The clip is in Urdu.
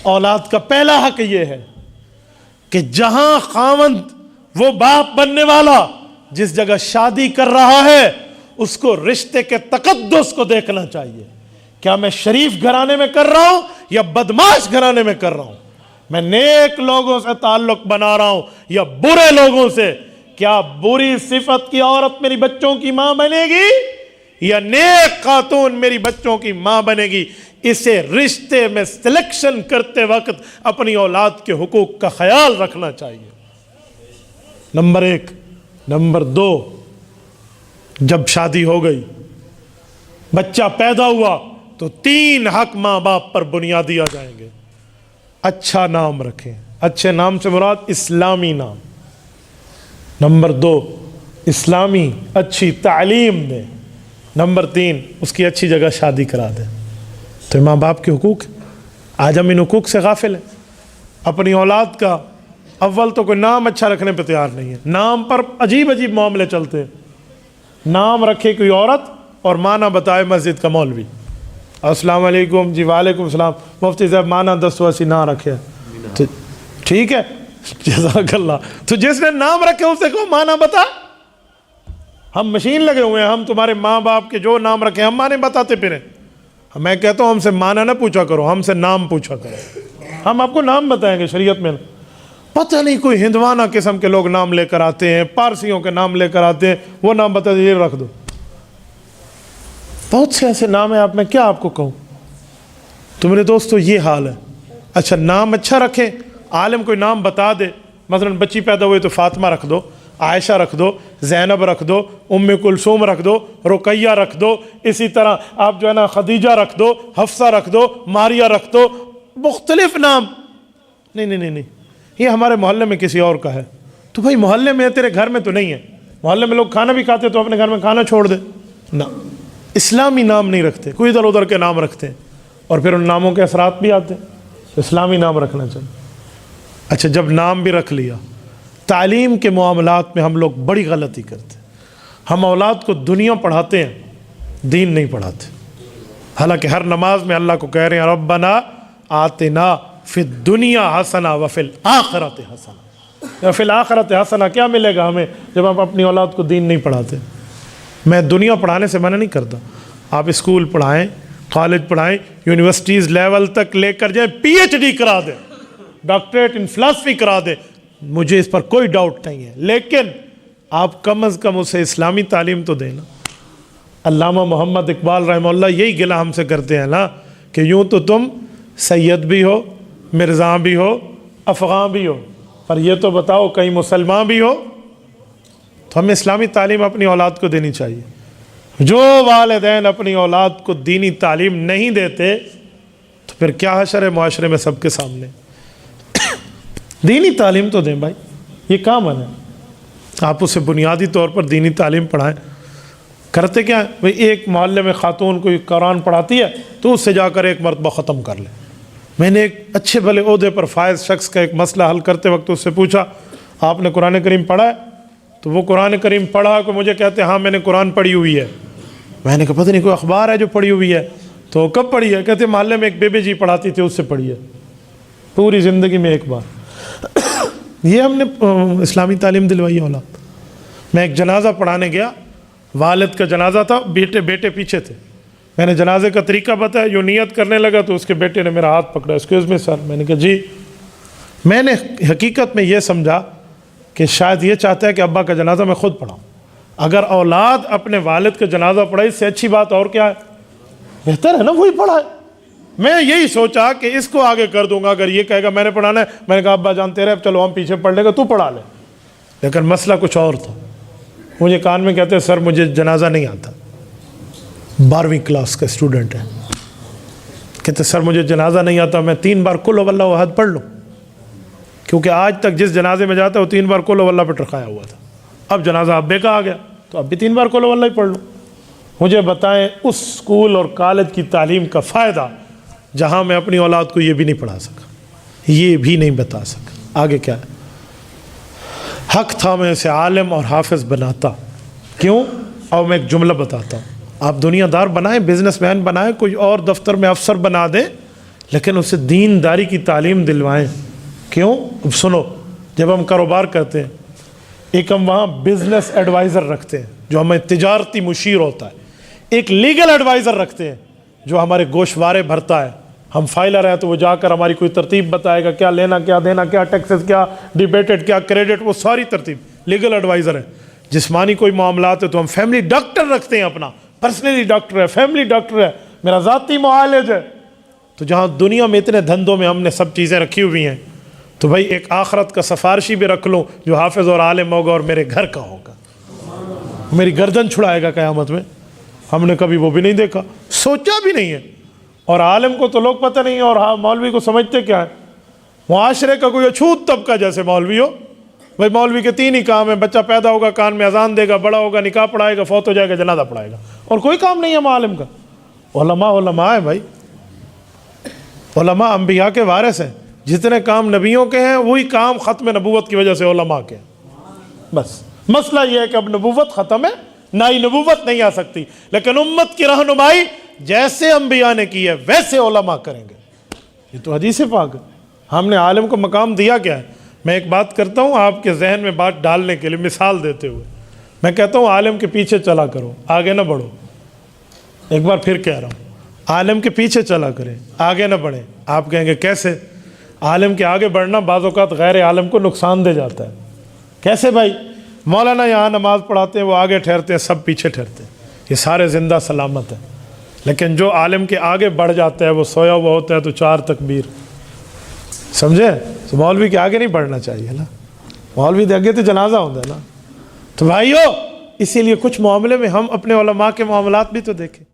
اولاد کا پہلا حق یہ ہے کہ جہاں خاوند وہ باپ بننے والا جس جگہ شادی کر رہا ہے اس کو رشتے کے تقدس کو دیکھنا چاہیے. کیا میں شریف گھرانے میں کر رہا ہوں یا بدماش گھرانے میں کر رہا ہوں؟ میں نیک لوگوں سے تعلق بنا رہا ہوں یا برے لوگوں سے؟ کیا بری صفت کی عورت میری بچوں کی ماں بنے گی یا نیک خاتون میری بچوں کی ماں بنے گی؟ اسے رشتے میں سلیکشن کرتے وقت اپنی اولاد کے حقوق کا خیال رکھنا چاہیے. نمبر 1. نمبر 2، جب شادی ہو گئی، بچہ پیدا ہوا تو 3 حق ماں باپ پر بنیادی آ جائیں گے. اچھا نام رکھیں. اچھے نام سے مراد اسلامی نام. نمبر 2، اسلامی اچھی تعلیم دیں. نمبر 3، اس کی اچھی جگہ شادی کرا دیں. تو ماں باپ کے حقوق، آج ہم ان حقوق سے غافل ہیں. اپنی اولاد کا اول تو کوئی نام اچھا رکھنے پہ تیار نہیں ہے. نام پر عجیب عجیب معاملے چلتے ہیں. نام رکھے کوئی عورت اور معنی بتائے مسجد کا مولوی. السلام علیکم جی. وعلیکم السلام. مفتی صاحب معنی 10 ویسی نہ رکھے. ٹھیک ہے، جزاک اللہ. تو جس نے نام رکھے اسے کو معنی بتا. ہم مشین لگے ہوئے ہیں، ہم تمہارے ماں باپ کے جو نام رکھے ہم معنی بتاتے پھریں. میں کہتا ہوں ہم سے معنی نہ پوچھا کرو، ہم سے نام پوچھا کرو. ہم آپ کو نام بتائیں گے شریعت میں. پتہ نہیں کوئی ہندوانہ قسم کے لوگ نام لے کر آتے ہیں، پارسیوں کے نام لے کر آتے ہیں، وہ نام بتا یہ رکھ دو. بہت سے ایسے نام ہیں، میں کیا آپ کو کہوں. تو میرے دوستو یہ حال ہے. اچھا نام اچھا رکھیں. عالم کوئی نام بتا دے، مثلا بچی پیدا ہوئی تو فاطمہ رکھ دو، عائشہ رکھ دو، زینب رکھ دو، ام کلثوم رکھ دو، رقیہ رکھ دو. اسی طرح آپ جو ہے نا خدیجہ رکھ دو، حفصہ رکھ دو، ماریہ رکھ دو. مختلف نام. نہیں، یہ ہمارے محلے میں کسی اور کا ہے. تو بھائی محلے میں تیرے گھر میں تو نہیں ہے. محلے میں لوگ کھانا بھی کھاتے تو اپنے گھر میں کھانا چھوڑ دے. نہ، اسلامی نام نہیں رکھتے، کوئی ادھر ادھر کے نام رکھتے ہیں اور پھر ان ناموں کے اثرات بھی آتے ہیں. اسلامی نام رکھنا چاہیے. اچھا جب نام بھی رکھ لیا، تعلیم کے معاملات میں ہم لوگ بڑی غلطی کرتے ہیں. ہم اولاد کو دنیا پڑھاتے ہیں، دین نہیں پڑھاتے. حالانکہ ہر نماز میں اللہ کو کہہ رہے ہیں ربنا آتنا فی الدنیا حسنہ وفی الآخرۃ حسنہ. فی الآخرۃ حسنہ کیا ملے گا ہمیں جب ہم اپنی اولاد کو دین نہیں پڑھاتے؟ میں دنیا پڑھانے سے منع نہیں کرتا. آپ اسکول پڑھائیں، کالج پڑھائیں، یونیورسٹیز لیول تک لے کر جائیں، پی ایچ ڈی کرا دیں، ڈاکٹریٹ ان فلسفی کرا دیں، مجھے اس پر کوئی ڈاؤٹ نہیں ہے. لیکن آپ کم از کم اسے اسلامی تعلیم تو دینا. علامہ محمد اقبال رحمہ اللہ یہی گلہ ہم سے کرتے ہیں نا کہ یوں تو تم سید بھی ہو، مرزا بھی ہو، افغان بھی ہو، پر یہ تو بتاؤ کہیں مسلمان بھی ہو. تو ہمیں اسلامی تعلیم اپنی اولاد کو دینی چاہیے. جو والدین اپنی اولاد کو دینی تعلیم نہیں دیتے تو پھر کیا حشر ہے معاشرے میں سب کے سامنے. دینی تعلیم تو دیں بھائی، یہ کامن ہے. آپ اسے بنیادی طور پر دینی تعلیم پڑھائیں. کرتے کیا بھئی، ایک محلے میں خاتون کوئی قرآن پڑھاتی ہے تو اس سے جا کر ایک مرتبہ ختم کر لے. میں نے ایک اچھے بھلے عہدے پر فائز شخص کا ایک مسئلہ حل کرتے وقت اس سے پوچھا آپ نے قرآن کریم پڑھا ہے؟ تو وہ قرآن کریم پڑھا کہ مجھے کہتے ہاں میں نے قرآن پڑھی ہوئی ہے. میں نے کہا پتہ نہیں کوئی اخبار ہے جو پڑھی ہوئی ہے؟ تو کب پڑھی ہے؟ کہتے محلے میں ایک بیبی جی پڑھاتی تھی، اس سے پڑھی ہے پوری زندگی میں ایک بار. یہ ہم نے اسلامی تعلیم دلوائی ہے اولاد. میں ایک جنازہ پڑھانے گیا، والد کا جنازہ تھا، بیٹے پیچھے تھے. میں نے جنازے کا طریقہ بتایا، جو نیت کرنے لگا تو اس کے بیٹے نے میرا ہاتھ پکڑا. ایکسکیوز می سر. میں نے کہا جی. میں نے حقیقت میں یہ سمجھا کہ شاید یہ چاہتا ہے کہ ابا کا جنازہ میں خود پڑھاؤں. اگر اولاد اپنے والد کا جنازہ پڑھے اس سے اچھی بات اور کیا ہے؟ بہتر ہے نا وہی پڑھائے. میں یہی سوچا کہ اس کو آگے کر دوں گا. اگر یہ کہے گا میں نے پڑھانا ہے، میں نے کہا ابا جانتے رہے چلو ہم پیچھے پڑھ لیں گے، تو پڑھا لے. لیکن مسئلہ کچھ اور تھا. مجھے کان میں کہتے سر مجھے جنازہ نہیں آتا. 12ویں کلاس کا اسٹوڈنٹ ہے. کہتے سر مجھے جنازہ نہیں آتا، میں 3 بار قل واللہ احد پڑھ لوں. کیونکہ آج تک جس جنازے میں جاتا ہے وہ 3 بار قل واللہ پہ ٹرکایا ہوا تھا. اب جنازہ ابے کا آ گیا تو اب بھی 3 بار قل واللہ ہی پڑھ لوں. مجھے بتائیں اس اسکول اور کالج کی تعلیم کا فائدہ جہاں میں اپنی اولاد کو یہ بھی نہیں پڑھا سکا، یہ بھی نہیں بتا سکا. آگے کیا ہے؟ حق تھا میں اسے عالم اور حافظ بناتا. کیوں؟ اور میں ایک جملہ بتاتا ہوں. آپ دنیا دار بنائیں، بزنس مین بنائیں، کوئی اور دفتر میں افسر بنا دیں، لیکن اسے دینداری کی تعلیم دلوائیں. کیوں؟ اب سنو، جب ہم کاروبار کرتے ہیں، ایک ہم وہاں بزنس ایڈوائزر رکھتے ہیں جو ہمیں تجارتی مشیر ہوتا ہے، ایک لیگل ایڈوائزر رکھتے ہیں جو ہمارے گوشوارے بھرتا ہے. ہم فائلر ہیں تو وہ جا کر ہماری کوئی ترتیب بتائے گا، کیا لینا کیا دینا، کیا ٹیکسز، کیا ڈیبیٹڈ، کیا کریڈٹ، وہ ساری ترتیب لیگل ایڈوائزر ہے. جسمانی کوئی معاملات ہے تو ہم فیملی ڈاکٹر رکھتے ہیں، اپنا پرسنلی ڈاکٹر ہے، فیملی ڈاکٹر ہے، میرا ذاتی معالج ہے. تو جہاں دنیا میں اتنے دھندوں میں ہم نے سب چیزیں رکھی ہوئی ہیں، تو بھائی ایک آخرت کا سفارشی بھی رکھ لوں جو حافظ اور عالم ہوگا اور میرے گھر کا ہوگا، میری گردن چھڑائے گا قیامت میں. ہم نے کبھی وہ بھی نہیں دیکھا، سوچا بھی نہیں ہے. اور عالم کو تو لوگ پتہ نہیں ہے، اور مولوی کو سمجھتے کیا ہے؟ معاشرے کا کوئی اچھوت طبقہ جیسے مولوی ہو. بھائی مولوی کے 3 ہی کام ہیں: بچہ پیدا ہوگا کان میں اذان دے گا، بڑا ہوگا نکاح پڑھائے گا، فوت ہو جائے گا جنازہ پڑھائے گا، اور کوئی کام نہیں ہے عالم کا. علماء ہے بھائی، علماء انبیاء کے وارث ہیں. جتنے کام نبیوں کے ہیں وہی کام ختم نبوت کی وجہ سے علماء کے ہیں. بس مسئلہ یہ ہے کہ اب نبوت ختم ہے، نئی نبوت نہیں آ سکتی، لیکن امت کی رہنمائی جیسے انبیاء نے کی ہے ویسے علماء کریں گے. یہ تو حدیث پاک ہے. ہم نے عالم کو مقام دیا کیا ہے؟ میں ایک بات کرتا ہوں آپ کے ذہن میں بات ڈالنے کے لیے، مثال دیتے ہوئے میں کہتا ہوں عالم کے پیچھے چلا کرو، آگے نہ بڑھو. ایک بار پھر کہہ رہا ہوں، عالم کے پیچھے چلا کریں، آگے نہ بڑھیں. آپ کہیں گے کیسے؟ عالم کے آگے بڑھنا بعض اوقات غیر عالم کو نقصان دے جاتا ہے. کیسے بھائی؟ مولانا یہاں نماز پڑھاتے ہیں، وہ آگے ٹھہرتے ہیں، سب پیچھے ٹھہرتے ہیں، یہ سارے زندہ سلامت ہیں. لیکن جو عالم کے آگے بڑھ جاتا ہے وہ سویا ہوا ہوتا ہے تو 4 تکبیر. سمجھے؟ تو مولوی کے آگے نہیں بڑھنا چاہیے نا، مولوی دے آگے تو جنازہ ہوتا ہے نا. تو بھائیو، اسی لیے کچھ معاملے میں ہم اپنے علماء کے معاملات بھی تو دیکھیں.